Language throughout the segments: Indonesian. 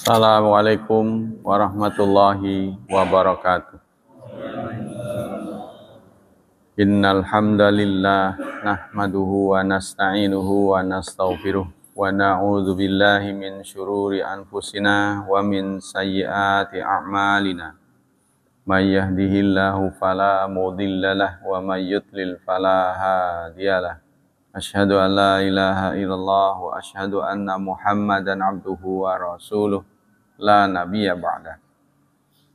Assalamualaikum warahmatullahi wabarakatuh. Innal hamdalillah nahmaduhu wa nasta'inuhu wa nastaghfiruh wa na'udzu billahi min syururi anfusina wa min sayyiati a'malina. May yahdihillahu fala mudhillalah wa may yudlil fala hadiyalah. Asyhadu an la ilaha illallah wa asyhadu anna Muhammadan abduhu wa rasuluh la nabiyya ba'dah.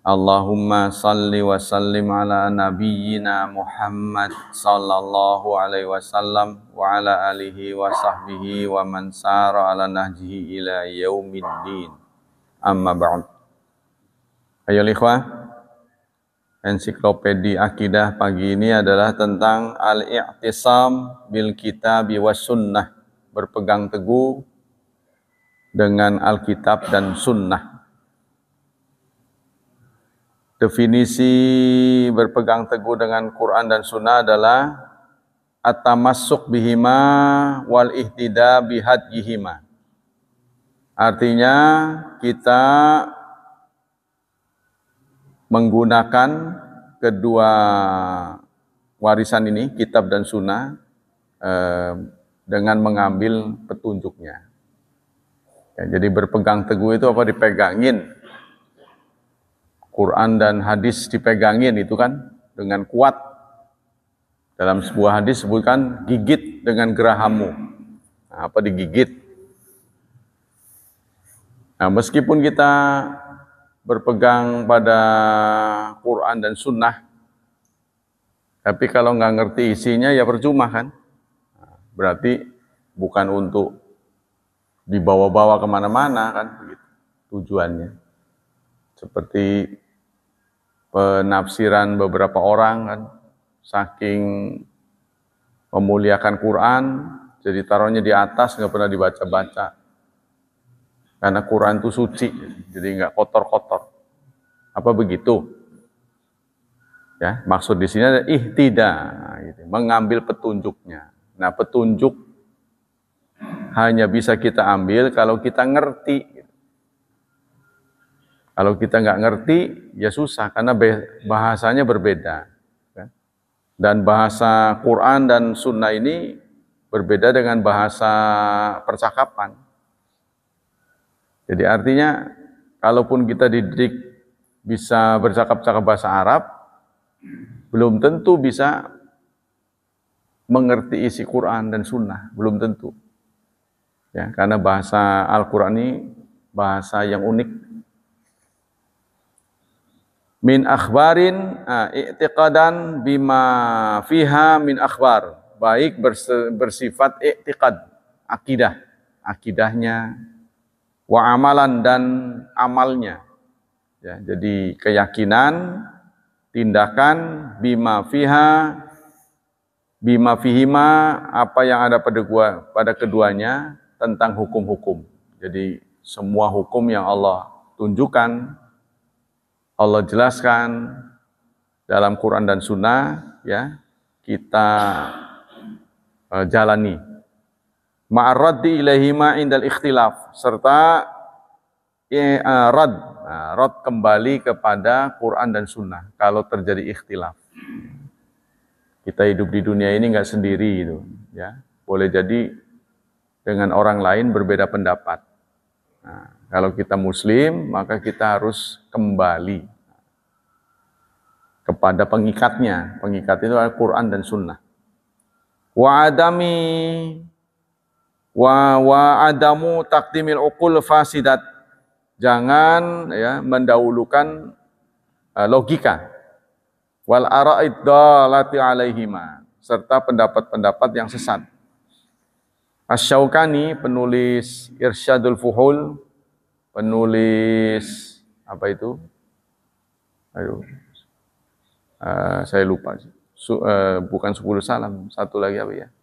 Allahumma salli wa sallim ala nabiyyina Muhammad sallallahu alaihi wasallam wa ala alihi wa sahbihi wa man sara ala nahjihi ila yaumiddin. Amma ba'd. Ayo ikhwah, ensiklopedia akidah pagi ini adalah tentang al-i'tisam bil kitabi was sunnah, berpegang teguh dengan Alkitab dan sunnah. Definisi berpegang teguh dengan Quran dan sunnah adalah at-tamassuk bihima wal ihtida bihadihima. Artinya kita menggunakan kedua warisan ini, kitab dan sunnah, dengan mengambil petunjuknya. Ya, jadi berpegang teguh itu apa? Dipegangin. Quran dan hadis dipegangin itu kan dengan kuat. Dalam sebuah hadis sebutkan gigit dengan gerahammu. Nah, apa digigit? Nah, meskipun kita berpegang pada Quran dan sunnah, tapi kalau nggak ngerti isinya ya percuma kan. Berarti bukan untuk dibawa-bawa kemana-mana kan, begitu tujuannya. Seperti penafsiran beberapa orang kan, saking memuliakan Quran, jadi taruhnya di atas, nggak pernah dibaca-baca. Karena Quran itu suci, jadi nggak kotor-kotor. Apa begitu? Ya, maksud di sini ada ihtida, gitu, mengambil petunjuknya. Nah, petunjuk hanya bisa kita ambil kalau kita ngerti. Kalau kita nggak ngerti, ya susah, karena bahasanya berbeda. Dan bahasa Quran dan Sunnah ini berbeda dengan bahasa percakapan. Jadi artinya, kalaupun kita dididik bisa bercakap-cakap bahasa Arab, belum tentu bisa mengerti isi Quran dan Sunnah, belum tentu. Ya, karena bahasa Al-Quran ini bahasa yang unik. Min akhbarin i'tiqadan bima fiha min akhbar. Baik bersifat i'tiqad, akidahnya, wa amalan dan amalnya. Ya, jadi keyakinan, tindakan, bima fihima, apa yang ada pada keduanya tentang hukum-hukum. Jadi semua hukum yang Allah tunjukkan, Allah jelaskan dalam Quran dan Sunnah, ya kita jalani. Ma'arraddi ilaihima indal ikhtilaf, serta rad kembali kepada Quran dan Sunnah kalau terjadi ikhtilaf. Kita hidup di dunia ini nggak sendiri itu, ya. Boleh jadi dengan orang lain berbeda pendapat. Nah, kalau kita Muslim, maka kita harus kembali kepada pengikatnya. Pengikat itu adalah Quran dan Sunnah. Wa adamu taqdimil uqul fasidat. Jangan ya mendahulukan logika. Wal ara'id dhalati alaihima, serta pendapat-pendapat yang sesat. Asy-Syaukani, penulis Irsyadul Fuhul, penulis apa itu? Saya lupa. Bukan 10 salam, satu lagi apa ya?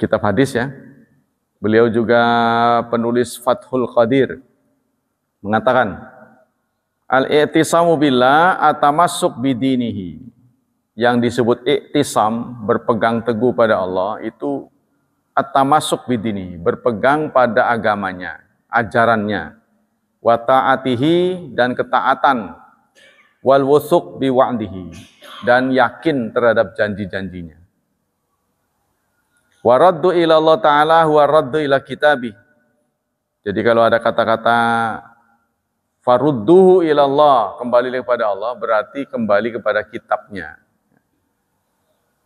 Kitab hadis ya. Beliau juga penulis Fathul Qadir, mengatakan al-i'tisamu billah atamassuk bidinihi. Yang disebut i'tisam, berpegang teguh pada Allah, itu at-tamassuk bidinihi, berpegang pada agamanya, ajarannya. wa ta'atihi dan ketaatan, wal wuthuq bi wa'dihi dan yakin terhadap janji-janjinya. Wa raddu ila Allah Ta'ala wa raddu ila kitabih. Jadi kalau ada kata-kata farudduhu ila Allah, kembali kepada Allah, berarti kembali kepada kitabnya.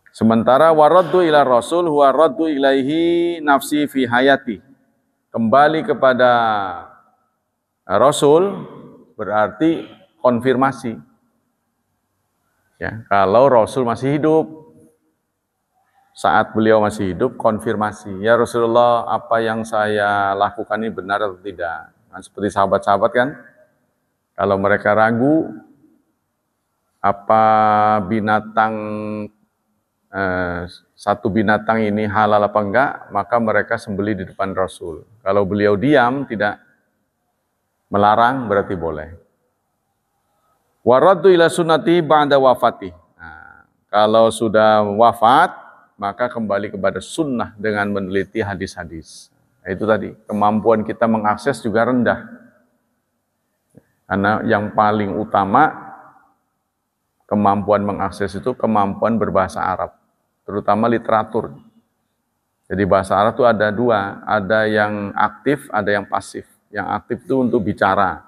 Sementara waraddu ila Rasul huwa raddu ilaihi nafsi fi hayati. Kembali kepada Rasul berarti konfirmasi. Ya, kalau Rasul masih hidup, saat beliau masih hidup, konfirmasi. Ya Rasulullah, apa yang saya lakukan ini benar atau tidak? Nah, seperti sahabat-sahabat kan, kalau mereka ragu, apa binatang satu binatang ini halal apa enggak, maka mereka sembelih di depan Rasul. Kalau beliau diam, tidak melarang, berarti boleh. Waraddu ila sunnati ba'da wafati. Nah, kalau sudah wafat, maka kembali kepada sunnah dengan meneliti hadis-hadis. Nah, itu tadi, kemampuan kita mengakses juga rendah. Karena yang paling utama, kemampuan mengakses itu kemampuan berbahasa Arab, terutama literatur. Jadi bahasa Arab itu ada dua, ada yang aktif, ada yang pasif. Yang aktif itu untuk bicara.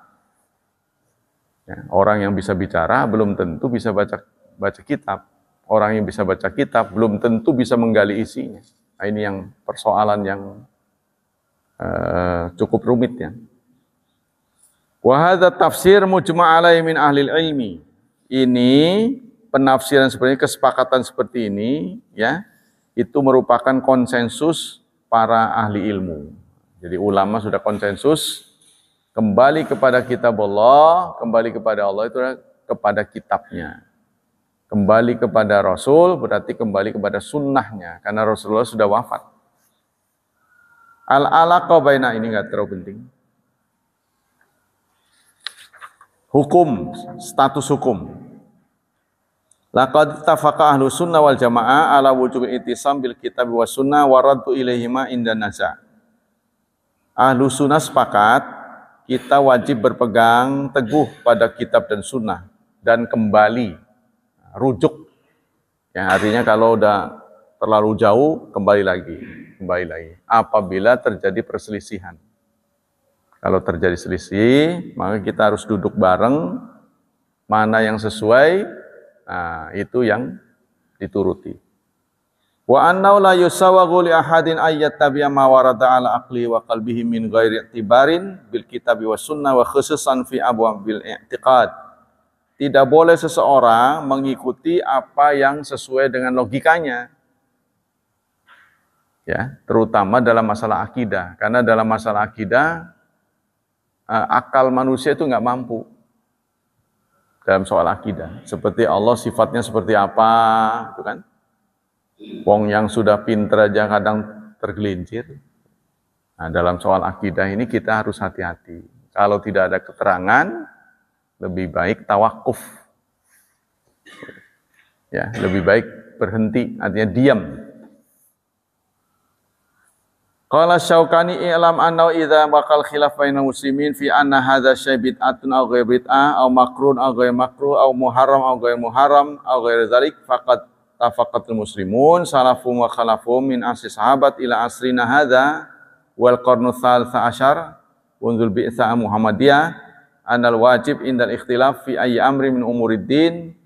Ya, orang yang bisa bicara belum tentu bisa baca kitab. Orang yang bisa baca kitab belum tentu bisa menggali isinya. Nah, ini yang persoalan yang cukup rumit ya. Wa hadza tafsir mujma' alaihi min ahli ilmi. Ini penafsiran seperti ini, kesepakatan seperti ini ya, itu merupakan konsensus para ahli ilmu. Jadi ulama sudah konsensus kembali kepada kitab Allah, kembali kepada Allah itu kepada kitabnya. Kembali kepada Rasul berarti kembali kepada sunnahnya, karena Rasulullah sudah wafat. Al-alaqa baina ini enggak terlalu penting. Hukum, status hukum. Laqad ittafaqa ahlu sunnah wal jamaah ala wujubil ittisam bil kitab wa sunnah wa raddu ilaihima inda naza. Ahlu sunnah sepakat kita wajib berpegang teguh pada kitab dan sunnah dan kembali rujuk. Ya, artinya kalau udah terlalu jauh kembali lagi. Apabila terjadi perselisihan. Kalau terjadi selisih, maka kita harus duduk bareng, mana yang sesuai, nah, itu yang dituruti. Wa annahu la yusawwagu li ahadin ayyat tabi'a ma warada ala aqli wa qalbihi min ghairi i'tibarin bil kitabi was sunnah wa khususan fi abwabil i'tiqad. Tidak boleh seseorang mengikuti apa yang sesuai dengan logikanya. Ya, terutama dalam masalah akidah, karena dalam masalah akidah akal manusia itu nggak mampu dalam soal akidah. Seperti Allah sifatnya seperti apa, itu kan? Wong yang sudah pinter aja kadang tergelincir. Nah, dalam soal akidah ini kita harus hati-hati. Kalau tidak ada keterangan, lebih baik tawakuf. Ya, lebih baik berhenti, artinya diam. Qala Syaukani i'lam annahu idza baqal khilaf bainal muslimin fi anna hadza syai' bid'atun aw ghairu bid'ah aw makrun aw ghairu makruh aw muharram aw ghairu muharram aw ghairu dzalik faqad tafaqatul muslimun salafum wa khalafum min asri sahabat ila asrina hadza wal qarnu tsaltsa asyar unzul bi'sa Muhammadiyah anal wajib indal ikhtilaf fi ayyi amri min umuriddin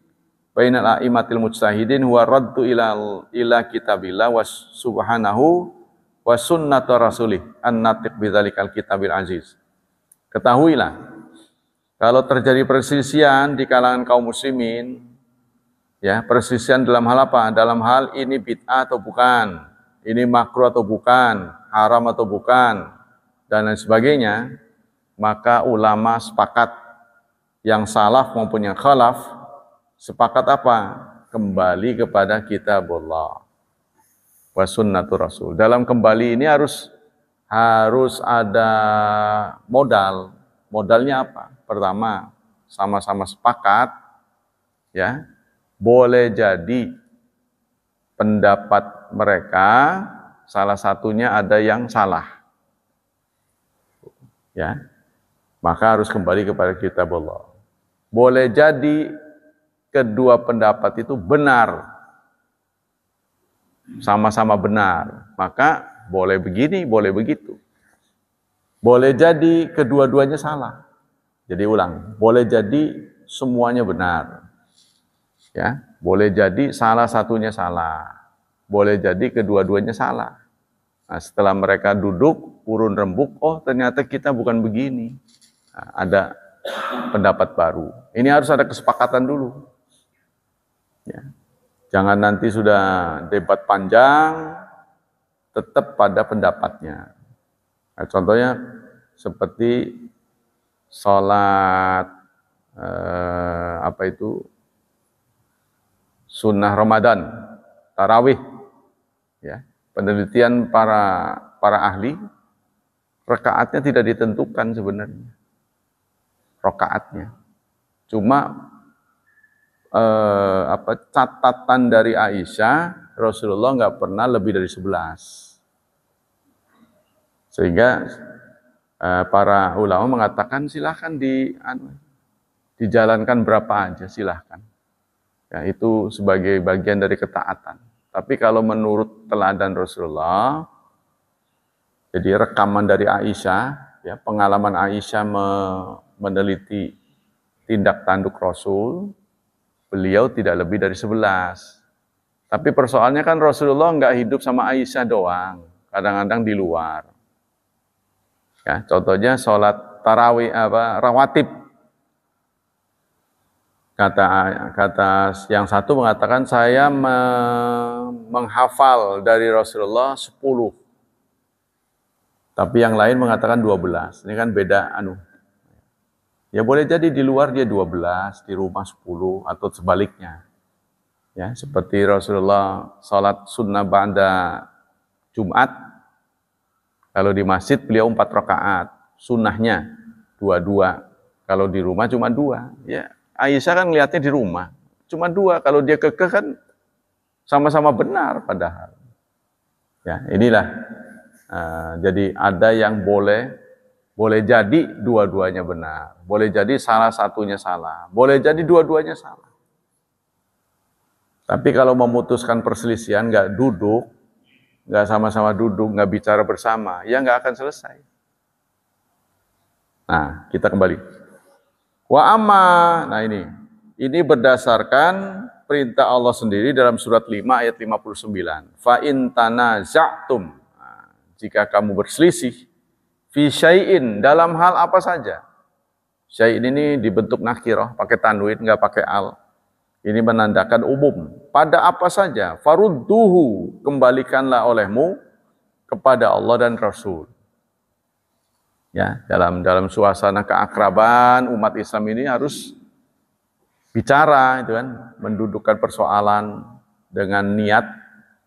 bainal a'immatil mujtahidin huwa raddu ila kitabillah wa subhanahu wa sunnatu rasulih an-natiq bidzalikal kitabil aziz. Ketahuilah, kalau terjadi perselisihan di kalangan kaum muslimin, ya, perselisihan dalam hal apa? Dalam hal ini bid'ah atau bukan, ini makruh atau bukan, haram atau bukan, dan lain sebagainya, maka ulama sepakat, yang salaf maupun yang khalaf, sepakat apa? Kembali kepada kitabullah wa sunnatu rasul. Dalam kembali ini harus ada modal. Modalnya apa? Pertama, sama-sama sepakat, ya, boleh jadi pendapat mereka salah satunya ada yang salah, ya. maka harus kembali kepada kitab Allah. Boleh jadi kedua pendapat itu benar, sama-sama benar, maka boleh begini, boleh begitu. Boleh jadi kedua-duanya salah. Jadi ulang, boleh jadi semuanya benar. Ya, boleh jadi salah satunya salah. Boleh jadi kedua-duanya salah. Nah, setelah mereka duduk, urun rembuk, oh ternyata kita bukan begini. Nah, ada pendapat baru. Ini harus ada kesepakatan dulu. Ya. Jangan nanti sudah debat panjang, tetap pada pendapatnya. Nah, contohnya seperti sholat sunnah Ramadan, tarawih. Ya, penelitian para ahli, rakaatnya tidak ditentukan sebenarnya. Rakaatnya. Cuma catatan dari Aisyah, Rasulullah nggak pernah lebih dari 11. Sehingga para ulama mengatakan silahkan dijalankan berapa aja, silahkan. Ya, itu sebagai bagian dari ketaatan. Tapi kalau menurut teladan Rasulullah, jadi rekaman dari Aisyah, ya, pengalaman Aisyah meneliti tindak tanduk Rasul, beliau tidak lebih dari 11. Tapi persoalannya kan Rasulullah nggak hidup sama Aisyah doang, kadang-kadang di luar. Ya, contohnya sholat tarawih rawatib. Kata yang satu mengatakan saya menghafal dari Rasulullah 10. Tapi yang lain mengatakan 12. Ini kan beda Ya boleh jadi di luar dia 12, di rumah 10 atau sebaliknya. Ya, seperti Rasulullah salat sunnah ba'da Jumat. Kalau di masjid beliau 4 rakaat, sunnahnya 2-2. Kalau di rumah cuma 2. Ya, Aisyah kan ngelihatnya di rumah cuma 2. Kalau dia kekeh kan sama-sama benar padahal. Ya, inilah. Jadi ada yang boleh jadi dua-duanya benar, boleh jadi salah satunya salah, boleh jadi dua-duanya salah. Tapi kalau memutuskan perselisihan nggak duduk, nggak sama-sama duduk, nggak bicara bersama, ya nggak akan selesai. Nah, kita kembali. Wa amma, nah ini berdasarkan perintah Allah sendiri dalam surat 5 ayat 59. Fa in tanaza'tum, jika kamu berselisih, fi syai'in, dalam hal apa saja. Syai'in ini dibentuk nakirah, pakai tanwin, nggak pakai al. Ini menandakan umum. Pada apa saja, farudduhu, kembalikanlah olehmu kepada Allah dan Rasul. Ya, dalam suasana keakraban umat Islam ini harus bicara, itu kan, mendudukkan persoalan dengan niat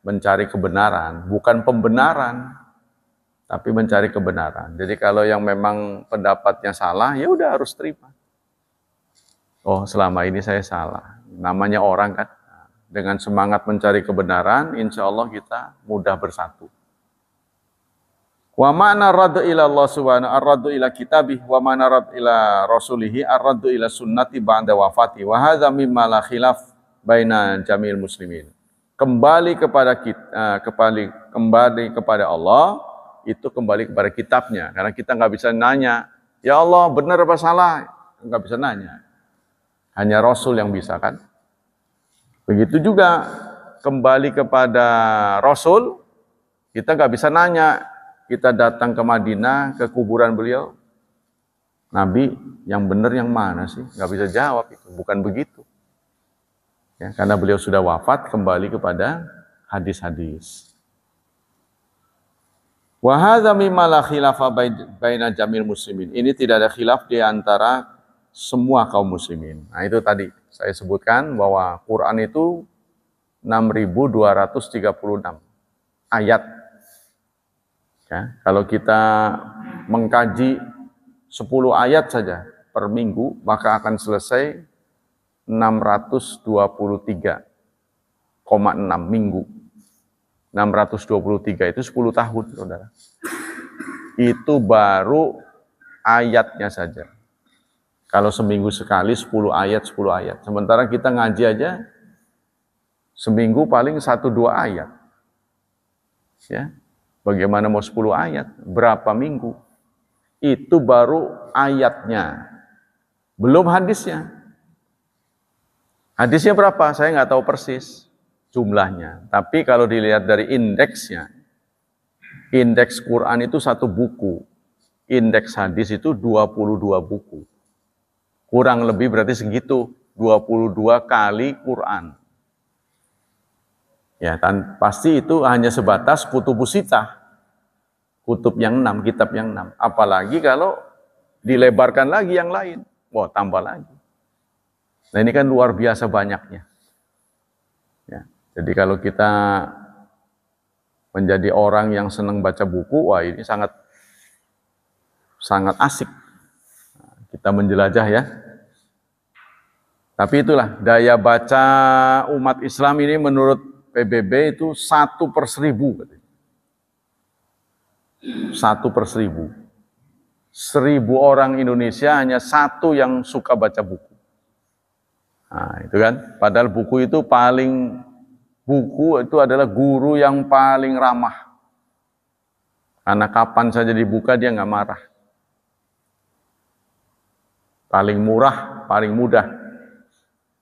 mencari kebenaran, bukan pembenaran, tapi mencari kebenaran. Jadi kalau yang memang pendapatnya salah, ya udah harus terima. Oh, selama ini saya salah. Namanya orang kan, dengan semangat mencari kebenaran, insya Allah kita mudah bersatu. Wa ma'na raddu ila Allah subhanahu ar-raddu ila kitabih wa ma'na raddu ila rasulihi ar-raddu ila sunnati ba'da wafati wa hadza mimma la khilaf baina jamil muslimin. Kembali kepada kita, kembali kepada Allah, itu kembali kepada kitabnya, karena kita nggak bisa nanya, ya Allah benar apa salah, nggak bisa nanya, hanya Rasul yang bisa kan. Begitu juga kembali kepada Rasul, kita nggak bisa nanya, kita datang ke Madinah, ke kuburan beliau, Nabi yang benar yang mana sih, nggak bisa jawab itu, bukan begitu. Ya, karena beliau sudah wafat, kembali kepada hadis-hadis. Wa hadza mimma la khilafa baina jamil muslimin. Ini tidak ada khilaf di antara semua kaum muslimin. Nah, itu tadi saya sebutkan bahwa Quran itu 6.236 ayat. Ya, kalau kita mengkaji 10 ayat saja per minggu, maka akan selesai 623,6 minggu. 623 itu 10 tahun, saudara. Itu baru ayatnya saja. Kalau seminggu sekali 10 ayat, 10 ayat. Sementara kita ngaji aja seminggu paling 1-2 ayat. Ya. Bagaimana mau 10 ayat? Berapa minggu? Itu baru ayatnya. Belum hadisnya. Hadisnya berapa? Saya nggak tahu persis jumlahnya. Tapi kalau dilihat dari indeksnya, indeks Quran itu 1 buku. Indeks hadis itu 22 buku. Kurang lebih berarti segitu, 22 kali Quran. Ya, pasti itu hanya sebatas kutubus sittah. Kutub yang 6, kitab yang 6. Apalagi kalau dilebarkan lagi yang lain. Wah, tambah lagi. Nah, ini kan luar biasa banyaknya. Ya, jadi kalau kita menjadi orang yang senang baca buku, wah ini sangat asik. Kita menjelajah ya. Tapi itulah daya baca umat Islam ini menurut PBB itu 1/1000. 1/1000. 1000 orang Indonesia hanya 1 yang suka baca buku. Nah, itu kan. Padahal buku itu adalah guru yang paling ramah. Karena kapan saja dibuka dia nggak marah. Paling murah, paling mudah.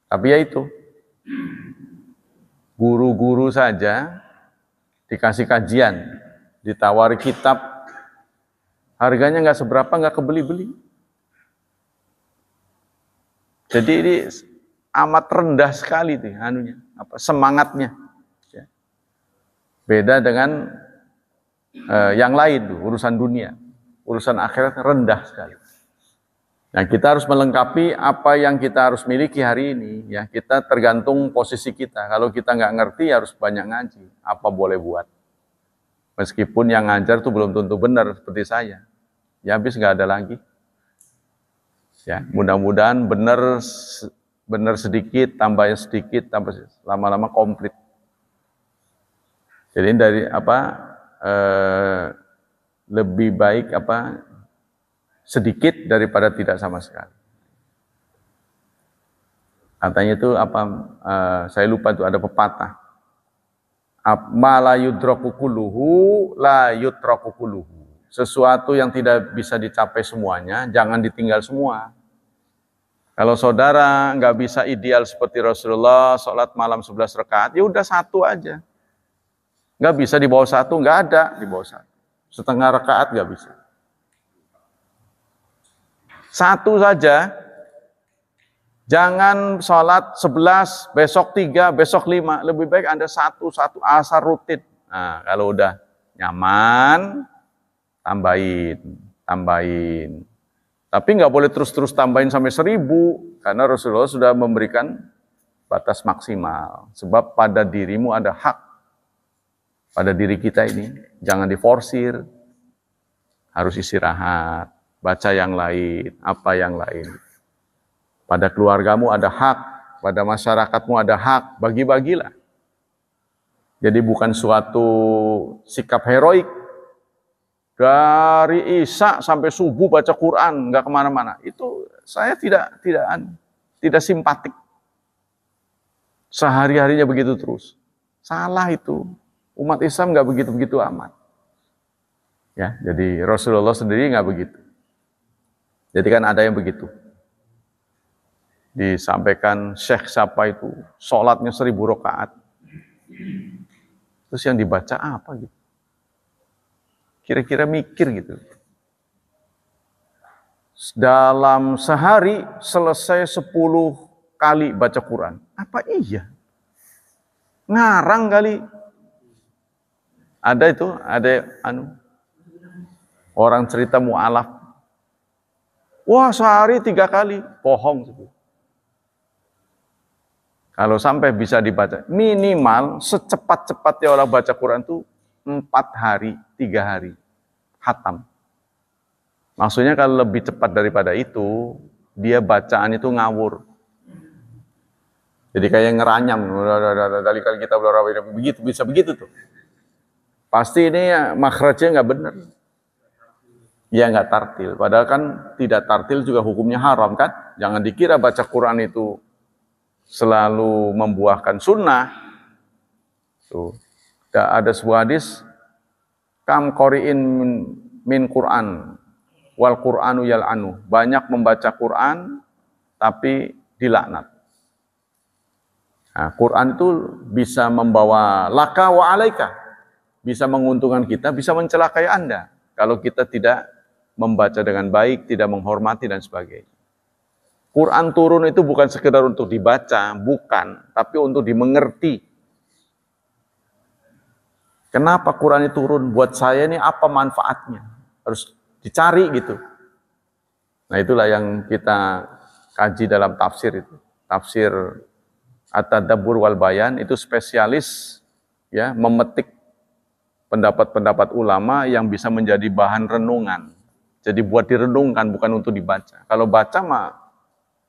Tapi ya itu, guru-guru saja dikasih kajian, ditawari kitab, harganya nggak seberapa, nggak kebeli-beli. Jadi ini amat rendah sekali tuh semangatnya. Beda dengan yang lain tuh, urusan dunia, urusan akhirat rendah sekali. Nah, kita harus melengkapi apa yang kita harus miliki hari ini. Ya, kita tergantung posisi kita. Kalau kita nggak ngerti, harus banyak ngaji. Apa boleh buat? Meskipun yang ngajar tuh belum tentu benar seperti saya. Ya, habis nggak ada lagi. Ya, mudah-mudahan benar sedikit, tambahnya sedikit, tambah lama-lama komplit. Jadi dari lebih baik sedikit daripada tidak sama sekali. Katanya itu saya lupa itu ada pepatah. Ma la yudraku kulluhu la yutraku kulluhu. Sesuatu yang tidak bisa dicapai semuanya, jangan ditinggal semua. Kalau saudara nggak bisa ideal seperti Rasulullah, sholat malam 11 rakaat, ya udah 1 aja. Nggak bisa di bawah 1, nggak ada di bawah 1. Setengah rakaat nggak bisa. 1 saja, jangan sholat 11, besok 3, besok 5. Lebih baik Anda 1 asar rutin. Nah, kalau udah nyaman, tambahin. Tapi nggak boleh terus-terus tambahin sampai 1000, karena Rasulullah sudah memberikan batas maksimal. Sebab pada dirimu ada hak, pada diri kita ini, jangan diforsir, harus istirahat. Baca yang lain, apa yang lain. Pada keluargamu ada hak, pada masyarakatmu ada hak, bagi-bagilah. Jadi bukan suatu sikap heroik. Dari Isya sampai subuh baca Quran, nggak kemana-mana. Itu saya tidak simpatik. Sehari-harinya begitu terus. Salah itu. Umat Islam nggak begitu-begitu amat. Ya, jadi Rasulullah sendiri nggak begitu. Jadi kan ada yang begitu. Disampaikan Syekh siapa itu, sholatnya 1000 rakaat. Terus yang dibaca apa gitu? Kira-kira mikir gitu. Dalam sehari selesai 10 kali baca Quran. Apa iya? Ngarang kali. Ada orang cerita mu'alaf. Wah, sehari 3 kali. Bohong. Kalau sampai bisa dibaca, minimal secepat-cepatnya orang baca Quran itu 4 hari, 3 hari. Khatam. Maksudnya kalau lebih cepat daripada itu, dia bacaan itu ngawur. Jadi kayak ngeranyam. Dari kali kita begitu, bisa begitu tuh. Pasti ini makhrajnya nggak benar. Ya nggak tartil. Padahal kan tidak tartil juga hukumnya haram kan. Jangan dikira baca Quran itu selalu membuahkan sunnah. Tuh. Ada sebuah hadis, kam qori'in min Quran wal Qur'anu yal'anu. Banyak membaca Quran tapi dilaknat. Nah, Quran itu bisa membawa laka wa alaika. Bisa menguntungkan kita, bisa mencelakai Anda. Kalau kita tidak membaca dengan baik, tidak menghormati dan sebagainya. Quran turun itu bukan sekedar untuk dibaca, bukan, tapi untuk dimengerti. Kenapa Quran itu turun? Buat saya ini apa manfaatnya? Harus dicari gitu. Nah itulah yang kita kaji dalam tafsir itu. Tafsir At-Tadabbur wal Bayan itu spesialis ya memetik pendapat-pendapat ulama yang bisa menjadi bahan renungan. Jadi buat direnungkan bukan untuk dibaca. Kalau baca mah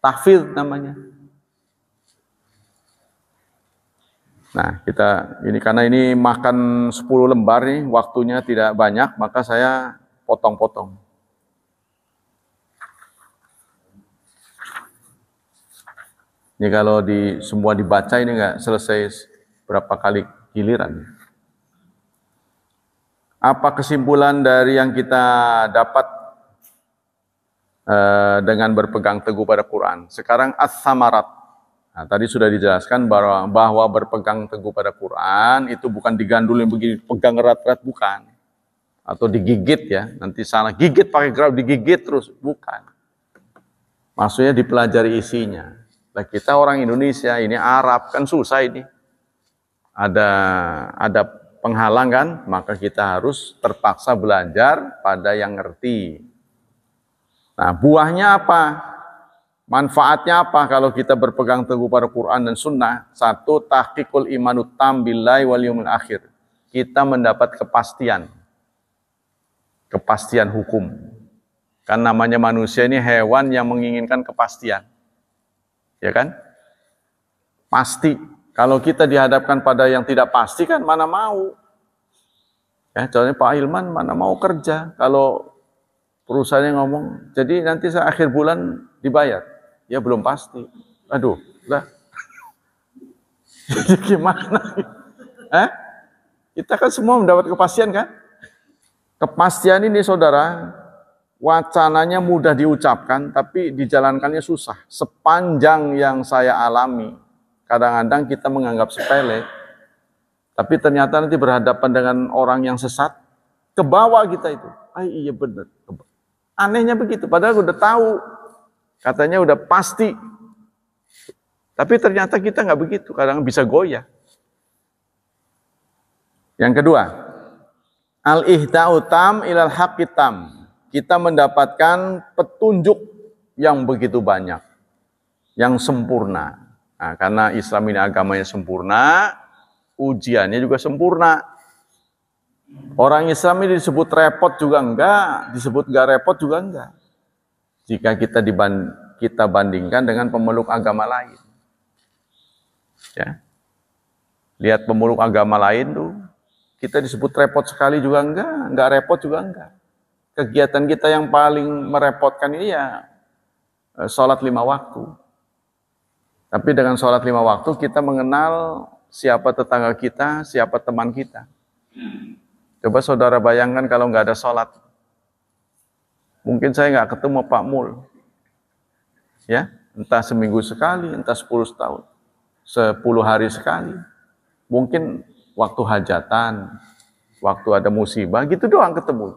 tahfidz namanya. Nah, kita ini karena ini makan 10 lembar nih, waktunya tidak banyak, maka saya potong-potong. Ini kalau semua dibaca ini nggak selesai berapa kali giliran. Apa kesimpulan dari yang kita dapat dengan berpegang teguh pada Quran? Sekarang as-samarat. Nah, tadi sudah dijelaskan bahwa berpegang teguh pada Quran itu bukan digandulin begini, pegang erat-erat, bukan. Atau digigit ya, nanti salah. Gigit pakai gerabah, digigit terus, bukan. Maksudnya dipelajari isinya. Nah, kita orang Indonesia, ini Arab, kan susah ini. Ada penghalang kan, maka kita harus terpaksa belajar pada yang ngerti. Nah, buahnya apa? Manfaatnya apa kalau kita berpegang teguh pada Quran dan Sunnah? Satu, tahqiqul imanut tam billahi wal yaumil akhir. Kita mendapat kepastian hukum. Kan namanya manusia ini hewan yang menginginkan kepastian. Ya kan? Pasti. Kalau kita dihadapkan pada yang tidak pasti kan mana mau. Ya, contohnya Pak Hilman mana mau kerja kalau perusahaannya ngomong, jadi nanti saya akhir bulan dibayar. Ya belum pasti. Aduh, lah. Jadi gimana? Kita kan semua mendapat kepastian kan? Kepastian ini saudara, wacananya mudah diucapkan, tapi dijalankannya susah. Sepanjang yang saya alami, kadang-kadang kita menganggap sepele, tapi ternyata nanti berhadapan dengan orang yang sesat, ke bawah kita itu. Iya benar. Anehnya begitu, padahal udah tahu, katanya udah pasti. Tapi ternyata kita nggak begitu, kadang bisa goyah. Yang kedua, al-ihda'u tam ilal haqqi tam. Kita mendapatkan petunjuk yang begitu banyak, yang sempurna. Nah, karena Islam ini agamanya sempurna, ujiannya juga sempurna. Orang Islam ini disebut repot juga enggak, disebut enggak repot juga enggak. Jika kita bandingkan dengan pemeluk agama lain. Ya. Lihat pemeluk agama lain tuh, kita disebut repot sekali juga enggak repot juga enggak. Kegiatan kita yang paling merepotkan ini ya sholat 5 waktu. Tapi dengan sholat 5 waktu kita mengenal siapa tetangga kita, siapa teman kita. Coba saudara bayangkan kalau nggak ada sholat. Mungkin saya nggak ketemu Pak Mul. Ya, entah seminggu sekali, entah 10 tahun. 10 hari sekali. Mungkin waktu hajatan, waktu ada musibah, gitu doang ketemu.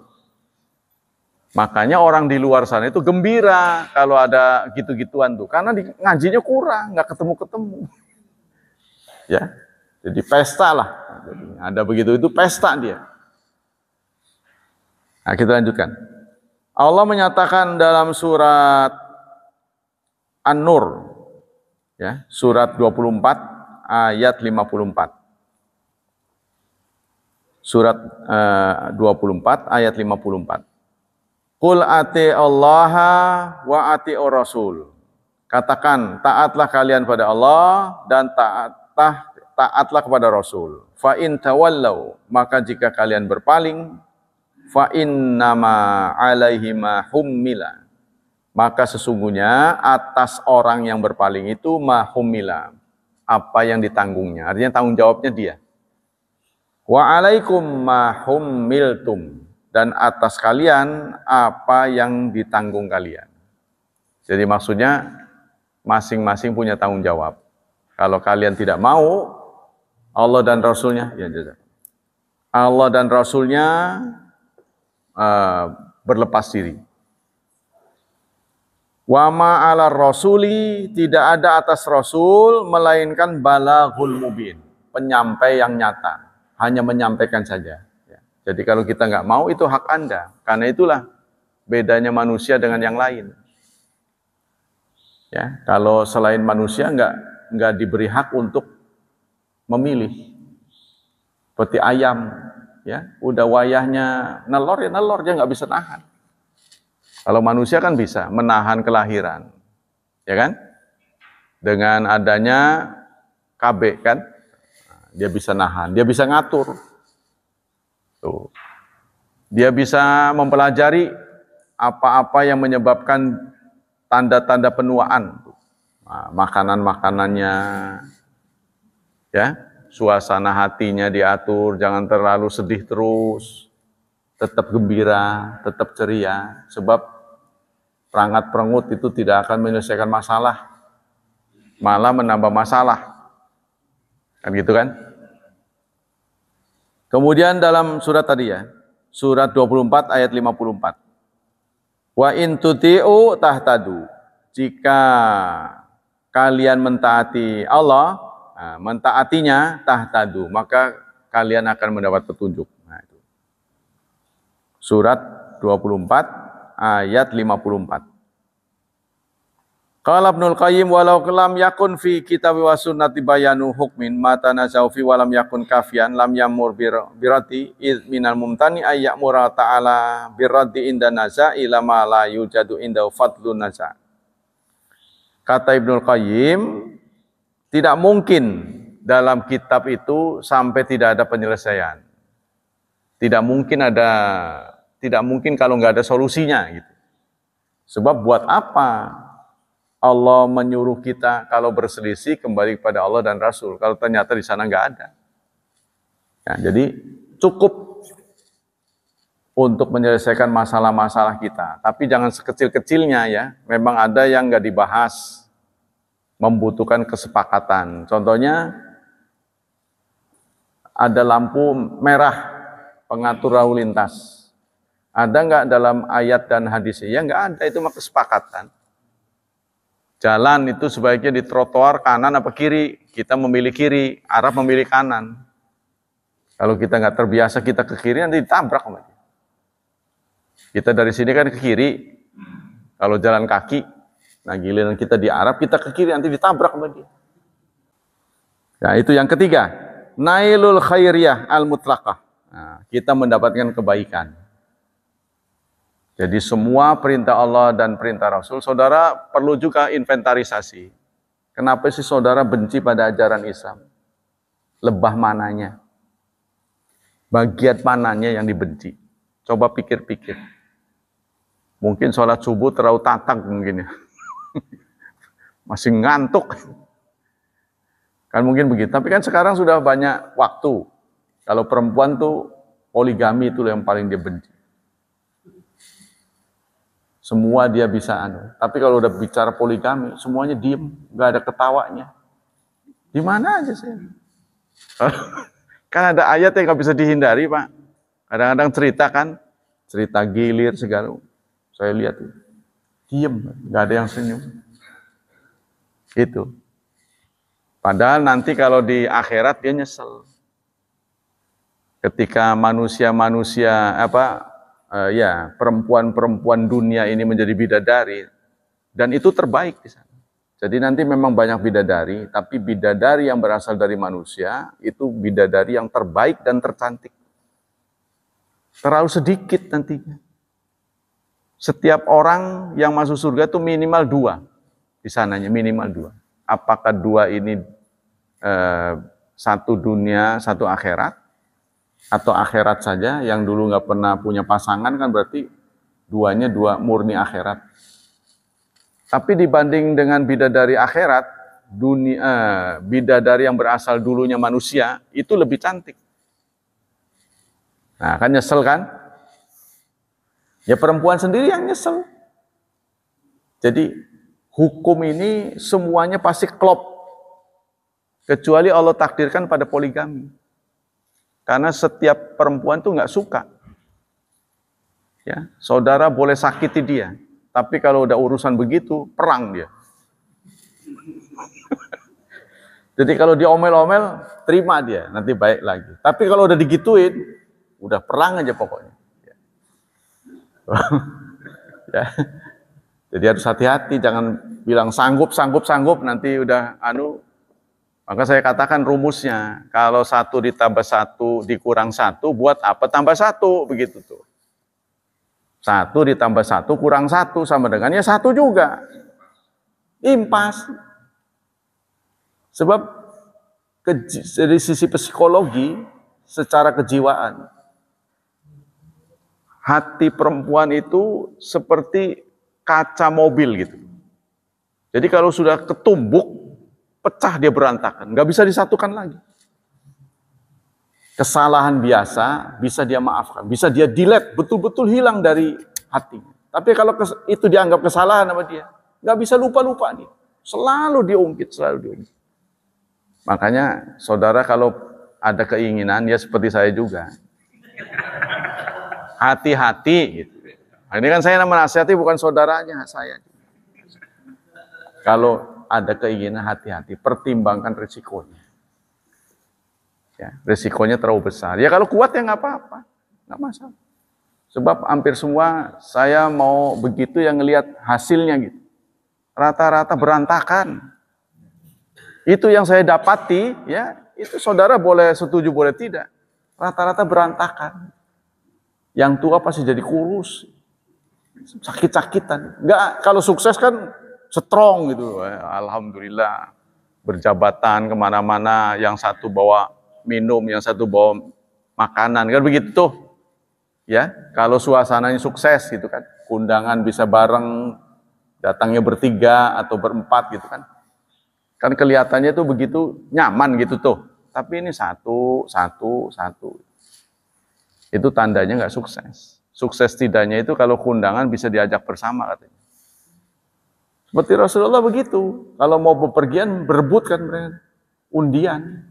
Makanya orang di luar sana itu gembira kalau ada gitu-gituan tuh. Karena ngajinya kurang, nggak ketemu-ketemu. Ya, jadi pesta lah. Jadi ada begitu, itu pesta dia. Nah, kita lanjutkan. Allah menyatakan dalam surat An-Nur, ya, surat 24 ayat 54. Surat 24 ayat 54. Qul ati Allaha wa ati Rasul. Katakan, taatlah kalian pada Allah dan taatlah kepada Rasul. Fa in tawallau, maka jika kalian berpaling, fa innama alaihi ma hummila. Maka sesungguhnya atas orang yang berpaling itu ma hummila, apa yang ditanggungnya. Artinya tanggung jawabnya dia. Wa alaikum ma hummiltum, dan atas kalian apa yang ditanggung kalian. Jadi maksudnya masing-masing punya tanggung jawab. Kalau kalian tidak mau, Allah dan Rasulnya, ya Allah dan Rasulnya berlepas diri. Wa ma 'ala rasuli, tidak ada atas Rasul melainkan balaghul mubin, penyampai yang nyata, hanya menyampaikan saja. Ya. Jadi kalau kita nggak mau, itu hak Anda. Karena itulah bedanya manusia dengan yang lain. Ya, kalau selain manusia nggak diberi hak untuk memilih. Seperti ayam, ya, udah wayahnya nelor ya nelor, dia nggak bisa nahan. Kalau manusia kan bisa menahan kelahiran, ya kan? Dengan adanya KB kan, dia bisa nahan, dia bisa ngatur. Tuh. Dia bisa mempelajari apa-apa yang menyebabkan tanda-tanda penuaan, nah, makanan-makanannya, ya, suasana hatinya diatur, jangan terlalu sedih terus, tetap gembira, tetap ceria, sebab perangat-perengut itu tidak akan menyelesaikan masalah, malah menambah masalah, kan gitu kan? Kemudian dalam surat tadi ya, surat 24 ayat 54. Wa in tuti'u tahtadu. Jika kalian mentaati Allah, nah, mentaatinya tahtadu, maka kalian akan mendapat petunjuk. Nah, itu. Surat 24 ayat 54. Qala Ibnul Qayyim walau lam yakun fi kitab wa sunnati bayanu hukmin mata nazau fi walam yakun kafian lam yamur birati iz minal mumtani ay ya'mura ta'ala birati inda naza ila ma la yujadu inda fadlun naza. Kata Ibnul Qayyim, tidak mungkin dalam kitab itu sampai tidak ada penyelesaian. Tidak mungkin kalau nggak ada solusinya gitu. Sebab buat apa Allah menyuruh kita kalau berselisih kembali kepada Allah dan Rasul, kalau ternyata di sana nggak ada. Ya, jadi cukup untuk menyelesaikan masalah-masalah kita. Tapi jangan sekecil-kecilnya ya. Memang ada yang nggak dibahas, membutuhkan kesepakatan. Contohnya ada lampu merah pengatur lalu lintas. Ada nggak dalam ayat dan hadis? Ya nggak ada, itu mah kesepakatan. Jalan itu sebaiknya di trotoar kanan apa kiri? Kita memilih kiri, Arab memilih kanan. Kalau kita nggak terbiasa kita ke kiri, nanti ditabrak. Kita dari sini kan ke kiri, kalau jalan kaki, nah giliran kita di Arab, kita ke kiri, nanti ditabrak sama dia. Nah itu yang ketiga, nailul khairiyah al-mutlaqah. Nah, kita mendapatkan kebaikan. Jadi semua perintah Allah dan perintah Rasul, saudara perlu juga inventarisasi. Kenapa sih saudara benci pada ajaran Islam? Lebah mananya? Bagian mananya yang dibenci? Coba pikir-pikir. Mungkin sholat subuh terlalu tatak mungkin ya. Masih ngantuk. Kan mungkin begitu. Tapi kan sekarang sudah banyak waktu. Kalau perempuan tuh poligami itu yang paling dia benci. Semua dia bisa tapi kalau udah bicara poligami, semuanya diem, nggak ada ketawanya. Di mana aja sih? Kan ada ayat yang nggak bisa dihindari, Pak. Kadang-kadang cerita gilir segala. Saya lihat diem, nggak ada yang senyum. Itu. Padahal nanti kalau di akhirat dia nyesel. Ketika manusia-manusia perempuan-perempuan dunia ini menjadi bidadari, dan itu terbaik di sana. Jadi nanti memang banyak bidadari, tapi bidadari yang berasal dari manusia itu bidadari yang terbaik dan tercantik. Terlalu sedikit nantinya. Setiap orang yang masuk surga itu minimal 2 di sananya, minimal 2. Apakah 2 ini satu dunia, satu akhirat, atau akhirat saja, yang dulu nggak pernah punya pasangan kan berarti duanya dua murni akhirat. Tapi dibanding dengan bidadari akhirat, bidadari yang berasal dulunya manusia itu lebih cantik. Nah, kan nyesel kan? Ya perempuan sendiri yang nyesel. Jadi hukum ini semuanya pasti klop. Kecuali Allah takdirkan pada poligami. Karena setiap perempuan tuh nggak suka. Ya, saudara boleh sakiti dia, tapi kalau udah urusan begitu, perang dia. Jadi kalau dia omel-omel, terima dia, nanti baik lagi. Tapi kalau udah digituin, udah perang aja pokoknya. Ya. Jadi harus hati-hati, jangan bilang sanggup, nanti udah maka saya katakan rumusnya, kalau 1 ditambah 1 dikurang 1, buat apa tambah 1, begitu tuh. 1 ditambah 1 kurang 1 sama dengan ya 1 juga. Impas. Sebab dari sisi psikologi, secara kejiwaan, hati perempuan itu seperti kaca mobil gitu. Jadi kalau sudah ketumbuk, pecah dia berantakan, nggak bisa disatukan lagi. Kesalahan biasa bisa dia maafkan, bisa dia delete, betul-betul hilang dari hatinya. Tapi kalau itu dianggap kesalahan sama dia, nggak bisa lupa-lupa nih. Selalu diungkit. Makanya saudara kalau ada keinginan, ya seperti saya juga. Hati-hati gitu. Nah, ini kan saya menasihati bukan saudaranya, saya. Kalau ada keinginan, hati-hati, pertimbangkan risikonya. Ya, risikonya terlalu besar. Ya kalau kuat ya nggak apa-apa, nggak masalah. Sebab hampir semua saya mau begitu yang ngelihat hasilnya gitu. Rata-rata berantakan. Itu yang saya dapati, ya itu saudara boleh setuju boleh tidak. Rata-rata berantakan. Yang tua pasti jadi kurus, sakit-sakitan. Nggak, kalau sukses kan strong gitu. Alhamdulillah berjabatan kemana-mana. Yang satu bawa minum, yang satu bawa makanan, kan begitu tuh. Ya, kalau suasananya sukses gitu kan, undangan bisa bareng, datangnya bertiga atau berempat gitu kan. Kan kelihatannya tuh begitu nyaman gitu tuh. Tapi ini satu. Itu tandanya nggak sukses. Sukses tidaknya itu kalau undangan bisa diajak bersama katanya. Seperti Rasulullah begitu. Kalau mau bepergian berebut kan mereka undian.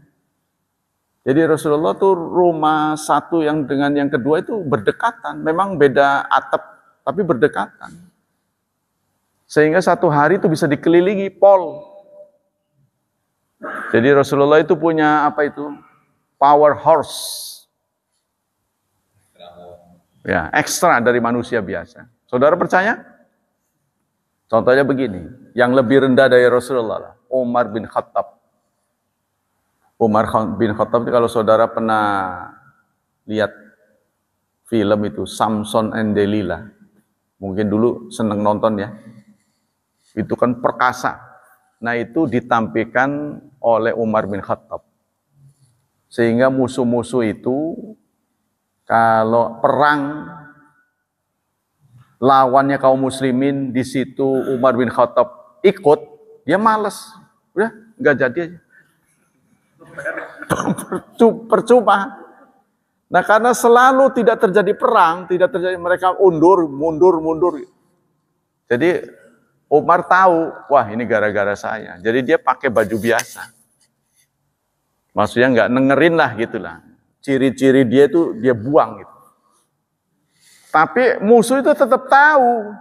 Jadi Rasulullah tuh rumah satu yang dengan yang kedua itu berdekatan. Memang beda atap, tapi berdekatan. Sehingga satu hari itu bisa dikelilingi pol. Jadi Rasulullah itu punya apa itu? Power horse. Ya, ekstra dari manusia biasa. Saudara percaya? Contohnya begini, yang lebih rendah dari Rasulullah, Umar bin Khattab. Umar bin Khattab itu kalau saudara pernah lihat film itu Samson and Delilah, mungkin dulu seneng nonton ya, itu kan perkasa. Nah itu ditampilkan oleh Umar bin Khattab, sehingga musuh-musuh itu kalau perang lawannya kaum muslimin, di situ Umar bin Khattab ikut, dia males, udah nggak jadi aja. Percuma. Nah karena selalu tidak terjadi perang, tidak terjadi, mereka mundur. Jadi Umar tahu, wah ini gara-gara saya. Jadi dia pakai baju biasa. Maksudnya nggak nengerin lah gitulah. Ciri-ciri dia itu dia buang gitu. Tapi musuh itu tetap tahu.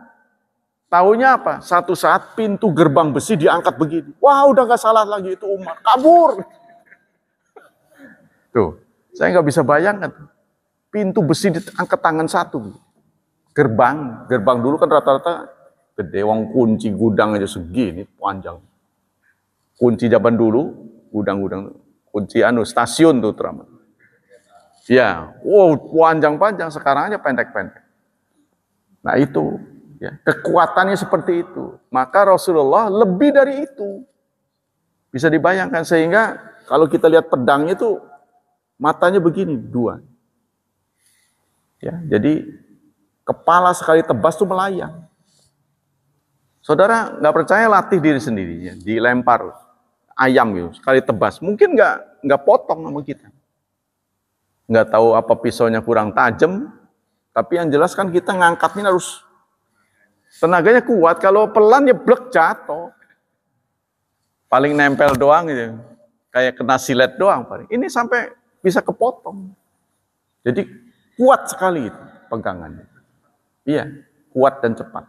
Taunya apa? Satu saat pintu gerbang besi diangkat begini. Wah udah nggak salah lagi itu Umar, kabur. Tuh, saya nggak bisa bayangkan. Pintu besi diangkat tangan satu. Gerbang dulu kan rata-rata gede, wong kunci gudang aja segini panjang. Kunci zaman dulu, gudang-gudang, kunci stasiun tuh terama. Ya, wow panjang-panjang, sekarang aja pendek-pendek. Nah itu, ya, kekuatannya seperti itu. Maka Rasulullah lebih dari itu. Bisa dibayangkan, sehingga kalau kita lihat pedangnya itu matanya begini, dua. Ya, jadi kepala sekali tebas tuh melayang. Saudara nggak percaya, latih diri sendiri, ya. Dilempar ayam gitu, sekali tebas, mungkin nggak potong sama kita. Nggak tahu apa pisaunya kurang tajam, tapi yang jelas kan kita ngangkatnya harus tenaganya kuat. Kalau pelan ya blek jatuh. Paling nempel doang gitu. Kayak kena silet doang paling. Ini sampai bisa kepotong. Jadi kuat sekali itu pegangannya. Iya, kuat dan cepat.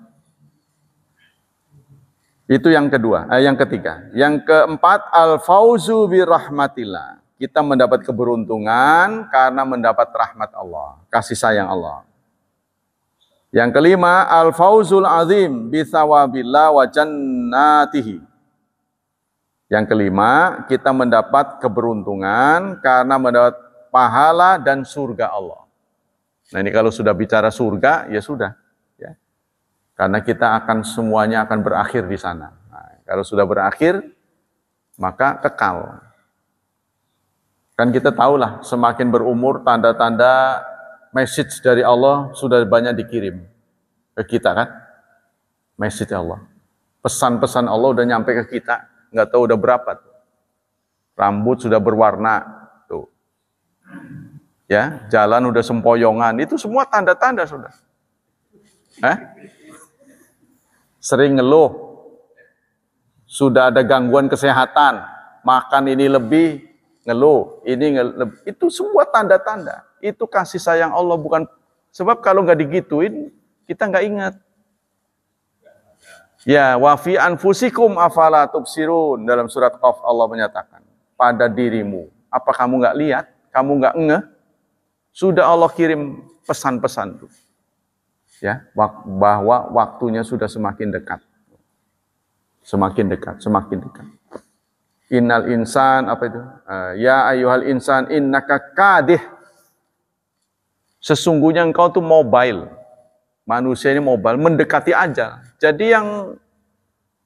Itu yang kedua, yang ketiga. Yang keempat, al-fauzu bi rahmatillah. Kita mendapat keberuntungan karena mendapat rahmat Allah, kasih sayang Allah. Yang kelima, al-fauzul azim bi thawabillah wa jannatihi. Yang kelima, kita mendapat keberuntungan karena mendapat pahala dan surga Allah. Nah, ini kalau sudah bicara surga, ya sudah. Ya. Karena kita akan semuanya akan berakhir di sana. Nah, kalau sudah berakhir, maka kekal. Kan kita tahulah, semakin berumur, tanda-tanda message dari Allah sudah banyak dikirim ke kita kan. Message Allah. Pesan-pesan Allah udah nyampe ke kita. Nggak tahu udah berapa tuh. Rambut sudah berwarna tuh. Ya, jalan udah sempoyongan, itu semua tanda-tanda sudah. Sering ngeluh. Sudah ada gangguan kesehatan, makan ini lebih, ngeluh, ini ngeluh. Itu semua tanda-tanda. Itu kasih sayang Allah, bukan sebab kalau nggak digituin, kita nggak ingat. Ya, wa fi anfusikum afala tubsirun, dalam surat Qaf Allah menyatakan, pada dirimu, apa kamu nggak lihat, kamu nggak ngeh, sudah Allah kirim pesan-pesan itu, ya, bahwa waktunya sudah semakin dekat, semakin dekat, semakin dekat. Innal insan, apa itu? Ya ayyuhal insan innaka kadih. Sesungguhnya engkau tuh mobile. Manusia ini mobile, mendekati ajal. Jadi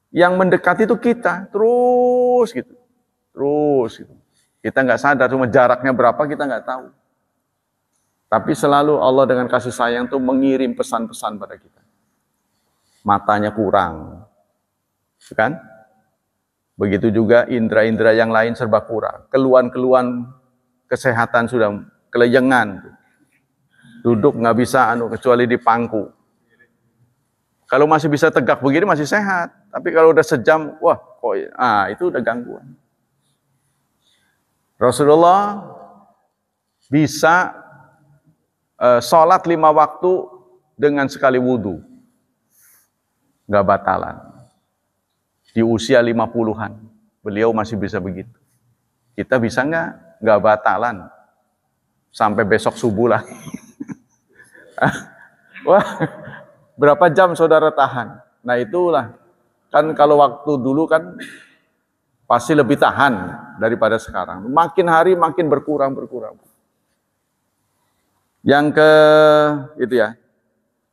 yang mendekati itu kita, terus gitu. Terus gitu. Kita nggak sadar, cuma jaraknya berapa kita nggak tahu. Tapi selalu Allah dengan kasih sayang tuh mengirim pesan-pesan pada kita. Matanya kurang. Kan? Begitu juga indera-indera yang lain serba kurang. Keluhan-keluhan kesehatan sudah kelejengan. Duduk nggak bisa kecuali di pangku. Kalau masih bisa tegak begini masih sehat. Tapi kalau udah sejam, wah, itu udah gangguan. Rasulullah bisa sholat 5 waktu dengan sekali wudhu. Nggak batalan. Di usia 50-an, beliau masih bisa begitu. Kita bisa nggak batalan. Sampai besok subuh lah. Wah, berapa jam saudara tahan? Nah itulah, kan kalau waktu dulu kan pasti lebih tahan daripada sekarang. Makin hari makin berkurang. Itu ya.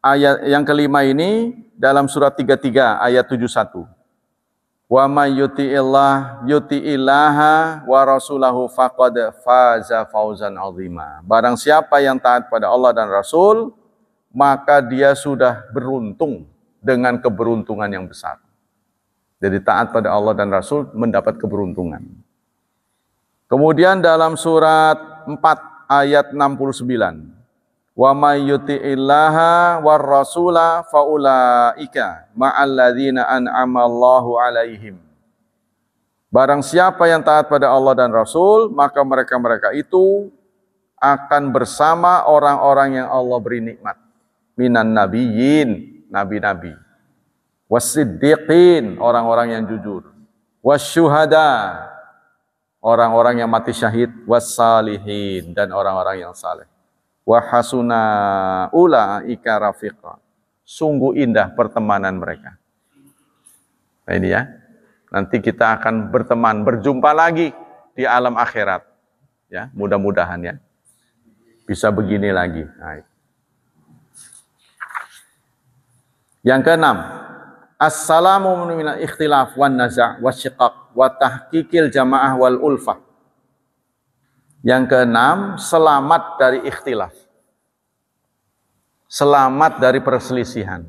Ayat yang kelima ini dalam surat 33 ayat 71. Wa may yuti'illaha wa rasulahu faqad faza fauzan 'azima. Barang siapa yang taat pada Allah dan Rasul, maka dia sudah beruntung dengan keberuntungan yang besar. Jadi taat pada Allah dan Rasul mendapat keberuntungan. Kemudian dalam surat 4 ayat 69. Wa may yuti'illaha war rasula faulaika ma'al ladzina an'ama Allahu 'alaihim. Barang siapa yang taat pada Allah dan Rasul, maka mereka itu akan bersama orang-orang yang Allah beri nikmat. Minan nabiyyin, nabi-nabi. Wasiddiqin, orang-orang yang jujur. Wasyuhada, orang-orang yang mati syahid. Wassalihin, dan orang-orang yang saleh. Wa hasuna ulaika rafiqa. Sungguh indah pertemanan mereka. Nah ini ya. Nanti kita akan berteman, berjumpa lagi di alam akhirat. Ya, mudah-mudahan ya. Bisa begini lagi. Nah, yang keenam, assalamu minal ikhtilaf wan naza' wasyiqaq wa tahqiqil jamaah wal ulfah. Yang keenam, selamat dari ikhtilaf. selamat dari perselisihan.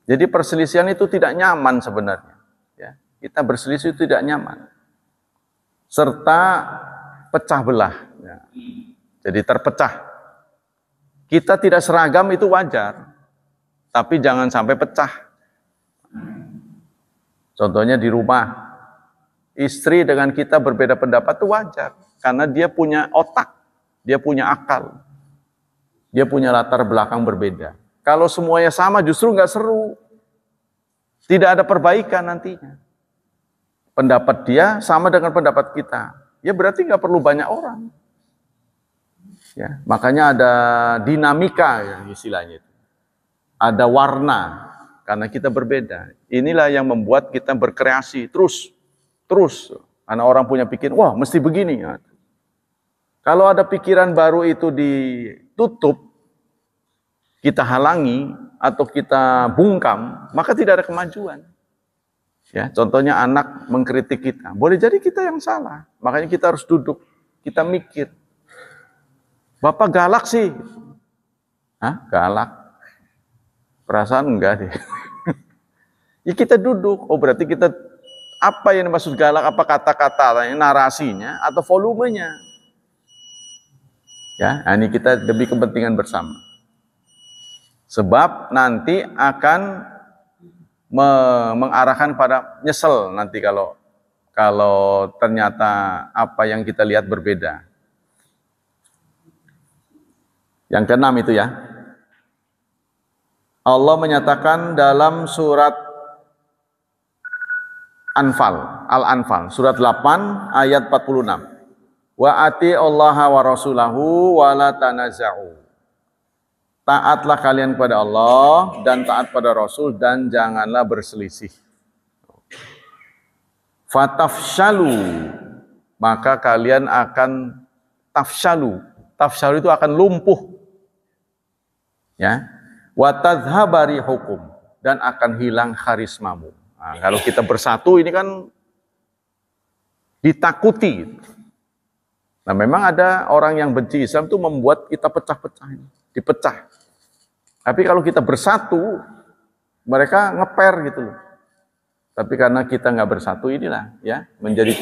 Jadi perselisihan itu tidak nyaman sebenarnya. Ya, kita berselisih itu tidak nyaman. Serta pecah belah. Ya. Jadi terpecah. Kita tidak seragam itu wajar, tapi jangan sampai pecah. Contohnya di rumah, istri dengan kita berbeda pendapat itu wajar, karena dia punya otak, dia punya akal, dia punya latar belakang berbeda. Kalau semuanya sama justru nggak seru, tidak ada perbaikan nantinya. Pendapat dia sama dengan pendapat kita, ya berarti nggak perlu banyak orang. Ya, makanya ada dinamika ya, istilahnya itu. Ada warna karena kita berbeda. Inilah yang membuat kita berkreasi terus. Karena orang punya pikiran, wah mesti begini. Ya. Kalau ada pikiran baru itu ditutup, kita halangi atau kita bungkam, maka tidak ada kemajuan. Ya, contohnya anak mengkritik kita, boleh jadi kita yang salah. Makanya kita harus duduk, kita mikir. Bapak galak sih. Hah? Galak? Perasaan enggak deh. Ya kita duduk. Oh berarti kita, apa yang dimaksud galak? Apa kata-kata, narasinya, atau volumenya? Ya, ini kita demi kepentingan bersama. Sebab nanti akan mengarahkan pada nyesel nanti kalau ternyata apa yang kita lihat berbeda. Yang keenam itu ya. Allah menyatakan dalam surat Al-Anfal, surat 8 ayat 46. Wa ati Allaha wa rasulahu wa la tanaza'u. Taatlah kalian kepada Allah dan taat pada Rasul dan janganlah berselisih. Fatafshalu, maka kalian akan tafshalu. Tafshalu itu akan lumpuh. Ya, wa tadhhabari hukum, dan akan hilang karismamu. Nah, kalau kita bersatu ini kan ditakuti. Nah, memang ada orang yang benci Islam itu membuat kita pecah-pecah, dipecah. Tapi kalau kita bersatu, mereka ngeper gitu loh. Tapi karena kita nggak bersatu inilah ya menjadi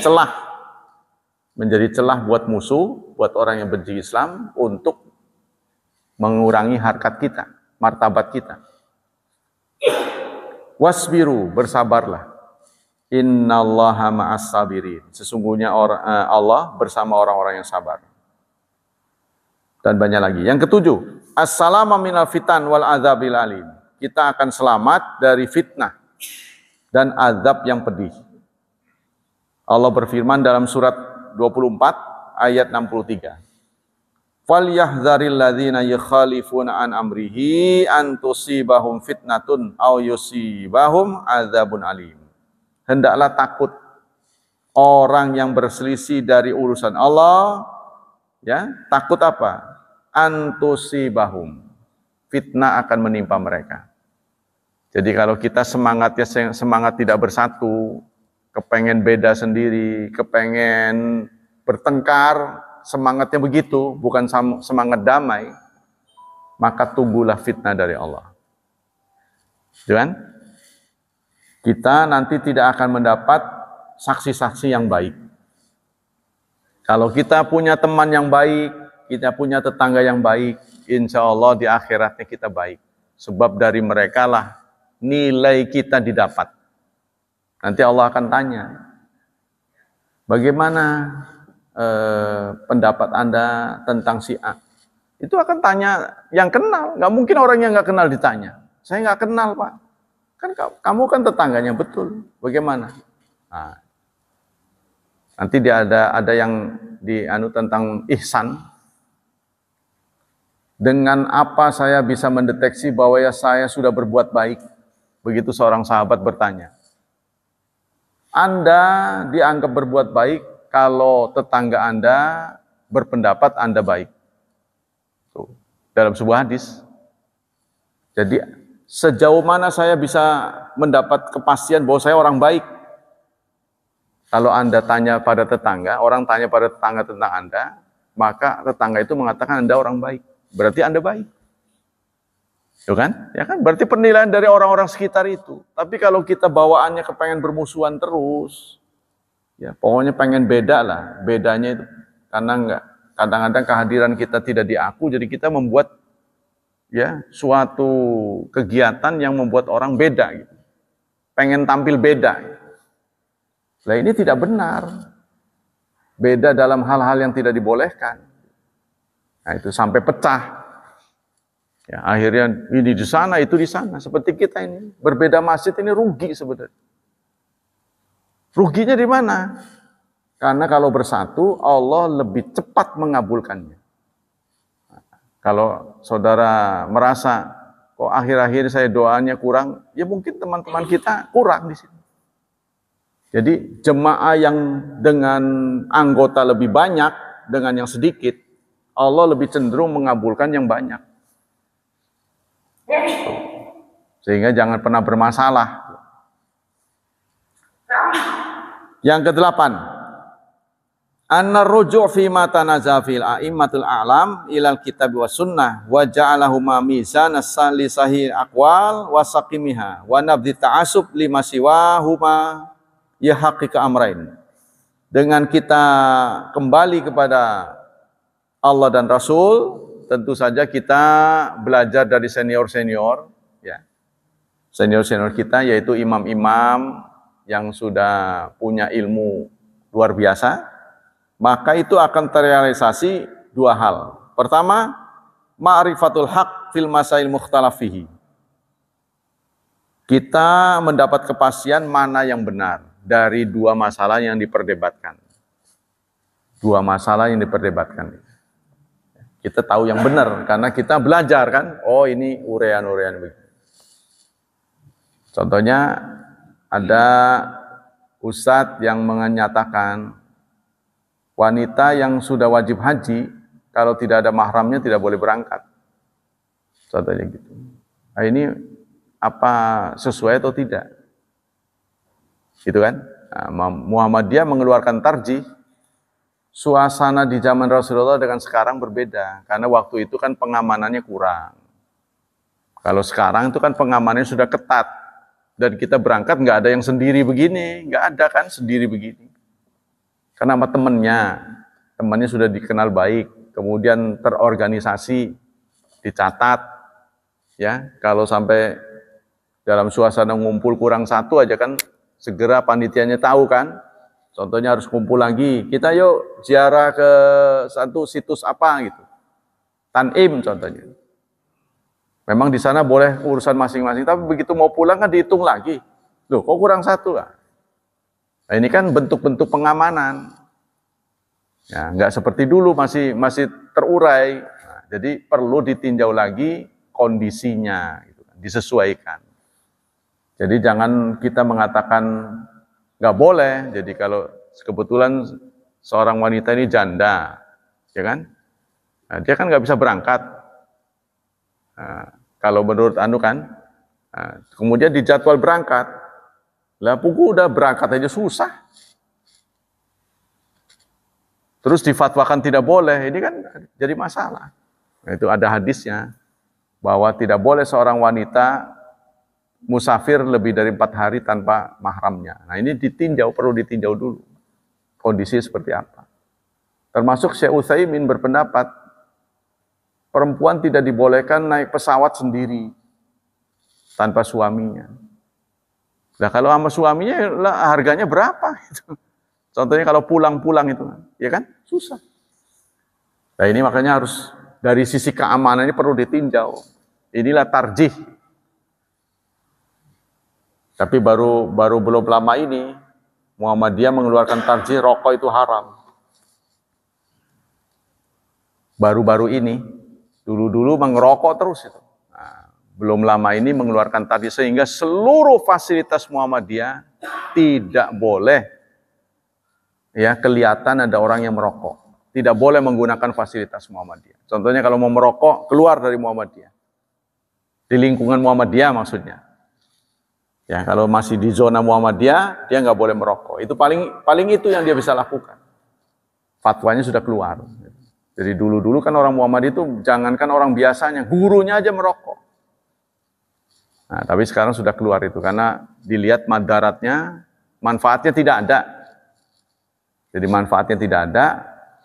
celah buat musuh, buat orang yang benci Islam untuk mengurangi harkat kita, martabat kita. Wasbiru, bersabarlah. Innallaha ma'as sabirin. Sesungguhnya Allah bersama orang-orang yang sabar. Dan banyak lagi. Yang ketujuh, assalamu minal fitan wal azabil alim. Kita akan selamat dari fitnah dan azab yang pedih. Allah berfirman dalam surat 24 ayat 63. Falyahdzaril ladzina yukhalifuna an amrihi an tusibahum fitnatun aw yusibahum adzabun alim. Hendaklah takut orang yang berselisih dari urusan Allah, ya, takut apa? An tusibahum. Fitnah akan menimpa mereka. Jadi kalau kita semangat tidak bersatu, kepengen beda sendiri, kepengen bertengkar, semangatnya begitu, bukan semangat damai, maka tunggulah fitnah dari Allah. Jangan? Kita nanti tidak akan mendapat saksi-saksi yang baik. Kalau kita punya teman yang baik, kita punya tetangga yang baik, insya Allah di akhiratnya kita baik. Sebab dari mereka lah nilai kita didapat. Nanti Allah akan tanya, bagaimana pendapat Anda tentang si A? Itu akan tanya yang kenal, nggak mungkin orang yang nggak kenal ditanya. Saya nggak kenal Pak, kan kamu kan tetangganya, betul. Bagaimana? Nah, nanti dia ada yang tentang ihsan. Dengan apa saya bisa mendeteksi bahwa ya saya sudah berbuat baik? Begitu seorang sahabat bertanya. Anda dianggap berbuat baik kalau tetangga Anda berpendapat Anda baik. Tuh, dalam sebuah hadis. Jadi sejauh mana saya bisa mendapat kepastian bahwa saya orang baik? Kalau Anda tanya pada tetangga, orang tanya pada tetangga tentang Anda, maka tetangga itu mengatakan Anda orang baik. Berarti Anda baik. Tuh kan? Ya kan? Berarti penilaian dari orang-orang sekitar itu. Tapi kalau kita bawaannya kepengen bermusuhan terus, ya pokoknya pengen beda lah. Bedanya itu karena enggak kadang-kadang kehadiran kita tidak diaku, jadi kita membuat ya suatu kegiatan yang membuat orang beda gitu. Pengen tampil beda. Nah, ini tidak benar. Beda dalam hal-hal yang tidak dibolehkan. Nah, itu sampai pecah. Ya, akhirnya ini di sana, itu di sana. Seperti kita ini, berbeda masjid ini rugi sebenarnya. Ruginya di mana? Karena kalau bersatu, Allah lebih cepat mengabulkannya. Kalau saudara merasa, kok akhir-akhir saya doanya kurang, ya mungkin teman-teman kita kurang di sini. Jadi jemaah yang dengan anggota lebih banyak, dengan yang sedikit, Allah lebih cenderung mengabulkan yang banyak. Sehingga jangan pernah bermasalah. Yang kedelapan, anna ruju' fi ma tanaza fil a'immatul a'lam ilal kitab was sunnah wa ja'alahuma mizan as-sali sahih aqwal wa saqimiha wa nabdi ta'assub lima siwahuma ya haqiqa amrain. Dengan kita kembali kepada Allah dan Rasul, tentu saja kita belajar dari senior-senior, ya. Senior-senior kita yaitu imam-imam yang sudah punya ilmu luar biasa, maka itu akan terrealisasi dua hal. Pertama, ma'rifatul haq fil masail mukhtalaf fihi. Kita mendapat kepastian mana yang benar dari dua masalah yang diperdebatkan. Dua masalah yang diperdebatkan. Kita tahu yang benar karena kita belajar kan. Oh, ini urean-urean begini. Contohnya ada ustadz yang menyatakan wanita yang sudah wajib haji kalau tidak ada mahramnya tidak boleh berangkat. Contohnya gitu. Nah, ini apa sesuai atau tidak? Gitu kan? Nah, Muhammadiyah mengeluarkan tarjih. Suasana di zaman Rasulullah dengan sekarang berbeda. Karena waktu itu kan pengamanannya kurang. Kalau sekarang itu kan pengamanannya sudah ketat. Dan kita berangkat nggak ada yang sendiri begini. Nggak ada kan sendiri begini. Karena sama temannya sudah dikenal baik. Kemudian terorganisasi, dicatat. Ya, kalau sampai dalam suasana ngumpul kurang satu aja kan, segera panitianya tahu kan. Contohnya harus kumpul lagi, kita yuk ziarah ke satu situs apa gitu. Tanim contohnya. Memang di sana boleh urusan masing-masing, tapi begitu mau pulang kan dihitung lagi. Loh, kok kurang satu? Nah, ini kan bentuk-bentuk pengamanan. Ya, nggak seperti dulu masih terurai. Nah, jadi perlu ditinjau lagi kondisinya, gitu, disesuaikan. Jadi jangan kita mengatakan nggak boleh. Jadi kalau kebetulan seorang wanita ini janda, ya kan? Nah, dia kan nggak bisa berangkat. Nah, kalau menurut anu kan, kemudian dijadwal berangkat, lah pugu udah berangkat aja susah. Terus difatwakan tidak boleh, ini kan jadi masalah. Nah, itu ada hadisnya bahwa tidak boleh seorang wanita musafir lebih dari 4 hari tanpa mahramnya. Nah, ini perlu ditinjau dulu. Kondisi seperti apa. Termasuk Syekh Utsaimin berpendapat, perempuan tidak dibolehkan naik pesawat sendiri, tanpa suaminya. Nah, kalau sama suaminya, lah, harganya berapa? Contohnya kalau pulang-pulang itu, ya kan? Susah. Nah, ini makanya harus, dari sisi keamanan ini perlu ditinjau. Inilah tarjih. Tapi baru belum lama ini Muhammadiyah mengeluarkan tarjih rokok itu haram. Baru-baru ini, dulu mengerokok terus itu. Nah, belum lama ini mengeluarkan tarjih sehingga seluruh fasilitas Muhammadiyah tidak boleh ya kelihatan ada orang yang merokok. Tidak boleh menggunakan fasilitas Muhammadiyah. Contohnya kalau mau merokok keluar dari Muhammadiyah. Di lingkungan Muhammadiyah maksudnya. Ya, kalau masih di zona Muhammadiyah, dia nggak boleh merokok. Itu paling itu yang dia bisa lakukan. Fatwanya sudah keluar. Jadi dulu kan orang Muhammadiyah itu jangankan orang biasanya, gurunya aja merokok. Nah, tapi sekarang sudah keluar itu karena dilihat madaratnya, manfaatnya tidak ada. Jadi manfaatnya tidak ada,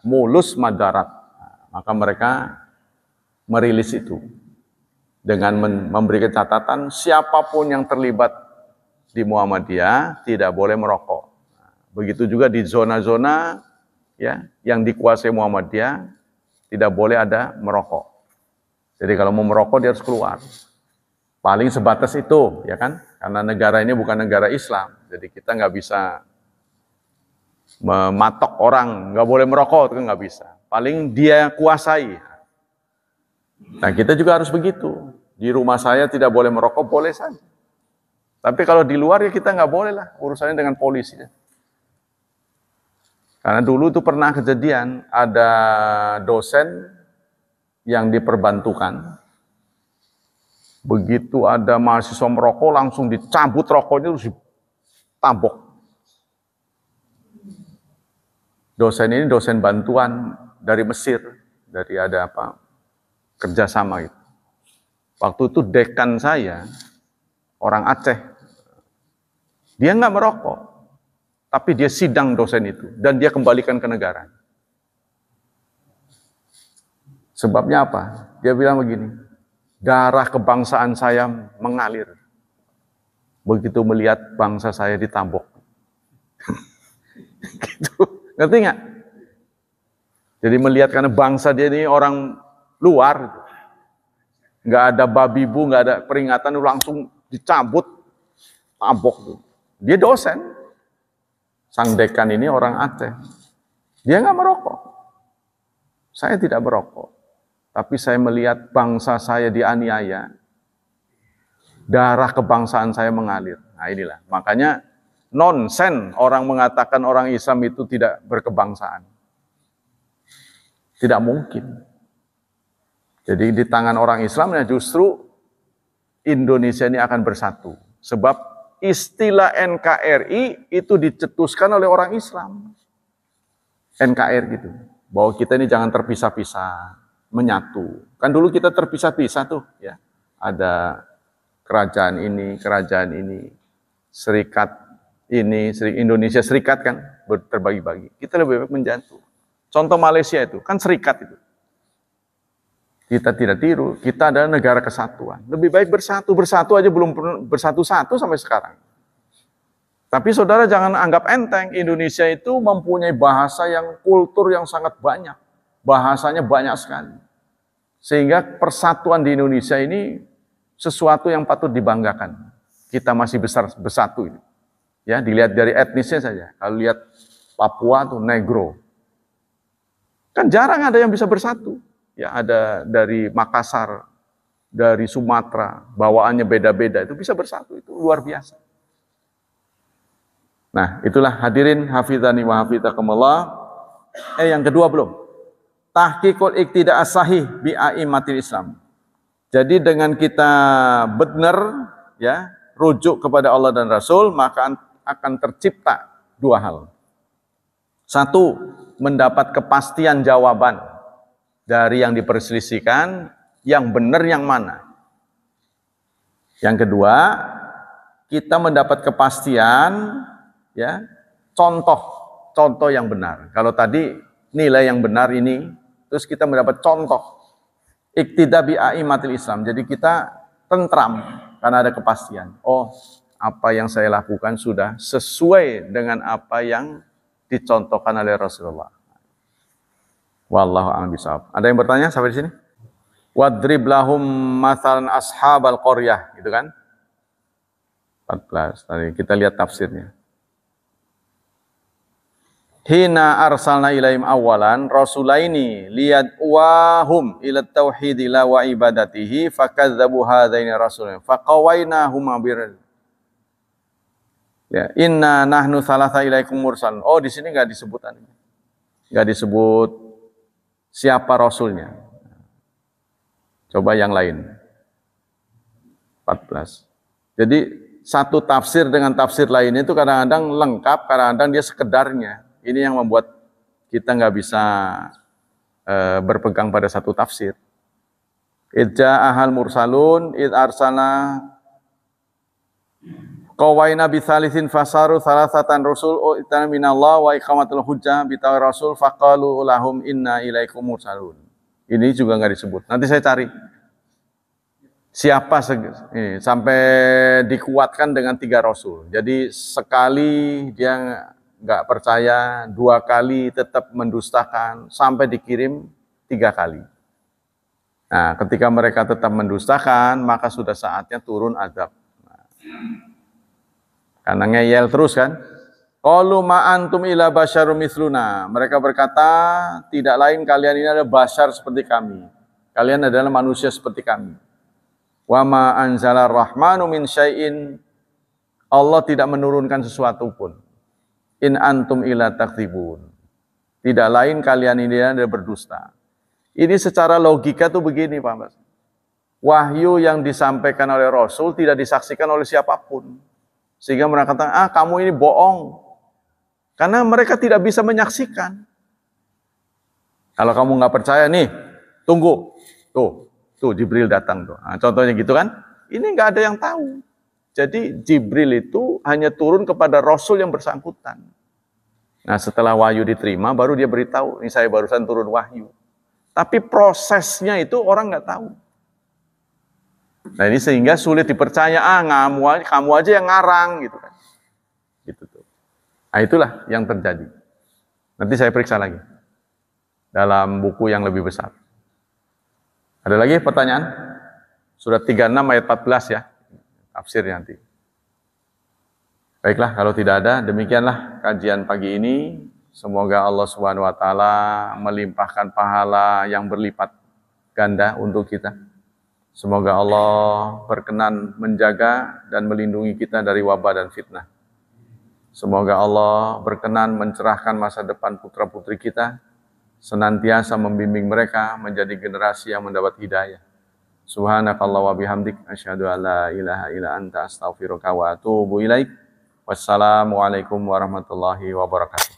mulus madarat. Maka mereka merilis itu dengan memberikan catatan siapapun yang terlibat di Muhammadiyah tidak boleh merokok. Begitu juga di zona-zona ya yang dikuasai Muhammadiyah tidak boleh ada merokok. Jadi kalau mau merokok dia harus keluar. Paling sebatas itu, ya kan? Karena negara ini bukan negara Islam, jadi kita nggak bisa mematok orang nggak boleh merokok, itu nggak bisa. Paling dia kuasai. Nah kita juga harus begitu. Di rumah saya tidak boleh merokok, boleh saja. Tapi kalau di luar ya kita nggak boleh lah, urusannya dengan polisi. Karena dulu itu pernah kejadian, ada dosen yang diperbantukan. Begitu ada mahasiswa merokok, langsung dicabut rokoknya, terus ditabok. Dosen ini dosen bantuan dari Mesir, dari ada apa kerjasama gitu. Waktu itu dekan saya, orang Aceh, dia nggak merokok, tapi dia sidang dosen itu, dan dia kembalikan ke negara. Sebabnya apa? Dia bilang begini, darah kebangsaan saya mengalir. Begitu melihat bangsa saya ditambok. Gitu. Ngerti nggak? Jadi melihat karena bangsa dia ini orang luar, nggak ada babi bu, nggak ada peringatan, langsung dicabut, tabok. Dia dosen, sang dekan ini orang Aceh, dia nggak merokok. Saya tidak merokok, tapi saya melihat bangsa saya dianiaya, darah kebangsaan saya mengalir. Nah inilah, makanya nonsen orang mengatakan orang Islam itu tidak berkebangsaan. Tidak mungkin. Jadi di tangan orang Islam ya justru Indonesia ini akan bersatu. Sebab istilah NKRI itu dicetuskan oleh orang Islam. NKRI gitu. Bahwa kita ini jangan terpisah-pisah, menyatu. Kan dulu kita terpisah-pisah tuh ya. Ada kerajaan ini, serikat ini, Indonesia serikat kan, terbagi-bagi. Kita lebih baik menjatuh. Contoh Malaysia itu, kan serikat itu. Kita tidak tiru, kita adalah negara kesatuan. Lebih baik bersatu aja belum bersatu-satu sampai sekarang. Tapi saudara jangan anggap enteng, Indonesia itu mempunyai bahasa yang kultur yang sangat banyak. Bahasanya banyak sekali. Sehingga persatuan di Indonesia ini sesuatu yang patut dibanggakan. Kita masih bersatu ini. Ya, dilihat dari etnisnya saja. Kalau lihat Papua tuh negro. Kan jarang ada yang bisa bersatu. Ya, ada dari Makassar, dari Sumatera, bawaannya beda-beda, itu bisa bersatu, itu luar biasa. Nah, itulah hadirin hafizani wa hafizakumullah. Yang kedua belum. Tahqiqul iqtida as-sahih bi a'immatil Islam. Jadi dengan kita benar ya, rujuk kepada Allah dan Rasul, maka akan tercipta dua hal. Satu, mendapat kepastian jawaban dari yang diperselisihkan, yang benar yang mana. Yang kedua, kita mendapat kepastian ya, contoh yang benar. Kalau tadi nilai yang benar ini, terus kita mendapat contoh iqtida bi a'immatil Islam. Jadi kita tentram karena ada kepastian. Oh, apa yang saya lakukan sudah sesuai dengan apa yang dicontohkan oleh Rasulullah. Wallahu a'lam bishawab. Ada yang bertanya sampai di sini? Wadrib lahum mathalan ashabal qaryah, gitu kan? 14. Tadi kita lihat tafsirnya. Hina arsalna ilaihim awalan rasulaini liyad'uwahum ila tauhid ila wa ibadatihi fakadzabu hadaini rasulain faqawainahuma bir. Ya, inna nahnu salasa ilaikum mursal. Oh, di sini enggak disebut enggak disebut siapa rasulnya. Coba yang lain. 14. Jadi satu tafsir dengan tafsir lain itu kadang-kadang lengkap, kadang-kadang dia sekedarnya. Ini yang membuat kita nggak bisa berpegang pada satu tafsir. Idja ahal mursalun id arsana Qawaina bi tsalitsin fasaru salasatan rusul itana minallah wa iqamatul hujjah bi rasul faqalu lahum inna ilaikum mursalun. Ini juga nggak disebut. Nanti saya cari siapa sampai dikuatkan dengan 3 rasul. Jadi sekali dia nggak percaya, 2 kali tetap mendustakan, sampai dikirim 3 kali. Nah, ketika mereka tetap mendustakan, maka sudah saatnya turun azab. Karena ngeyel terus kan. Qalu ma antum ila basyarum misluna. Mereka berkata, tidak lain kalian ini adalah basyar seperti kami. Kalian adalah manusia seperti kami. Wa ma anzala rahmanu min syai'in. Allah tidak menurunkan sesuatu pun. In antum ila takdzibun. Tidak lain kalian ini adalah berdusta. Ini secara logika tuh begini, Pak Mas. Wahyu yang disampaikan oleh Rasul tidak disaksikan oleh siapapun. Sehingga mereka katakan, kamu ini bohong. Karena mereka tidak bisa menyaksikan. Kalau kamu nggak percaya nih, tunggu. Tuh Jibril datang tuh. Nah, contohnya gitu kan. Ini nggak ada yang tahu. Jadi Jibril itu hanya turun kepada Rasul yang bersangkutan. Nah setelah wahyu diterima, baru dia beritahu, ini saya barusan turun wahyu. Tapi prosesnya itu orang nggak tahu. Nah ini sehingga sulit dipercaya, kamu aja yang ngarang gitu kan. Gitu tuh. Nah itulah yang terjadi. Nanti saya periksa lagi dalam buku yang lebih besar. Ada lagi pertanyaan? Surat 36 ayat 14 ya. Tafsir nanti. Baiklah, kalau tidak ada, demikianlah kajian pagi ini. Semoga Allah Subhanahu wa taala melimpahkan pahala yang berlipat ganda untuk kita. Semoga Allah berkenan menjaga dan melindungi kita dari wabah dan fitnah. Semoga Allah berkenan mencerahkan masa depan putra-putri kita, senantiasa membimbing mereka menjadi generasi yang mendapat hidayah. Subhanakallah wa bihamdik asyhadu an la ilaha illa anta astaghfiruka wa atubu ilaik. Wassalamualaikum warahmatullahi wabarakatuh.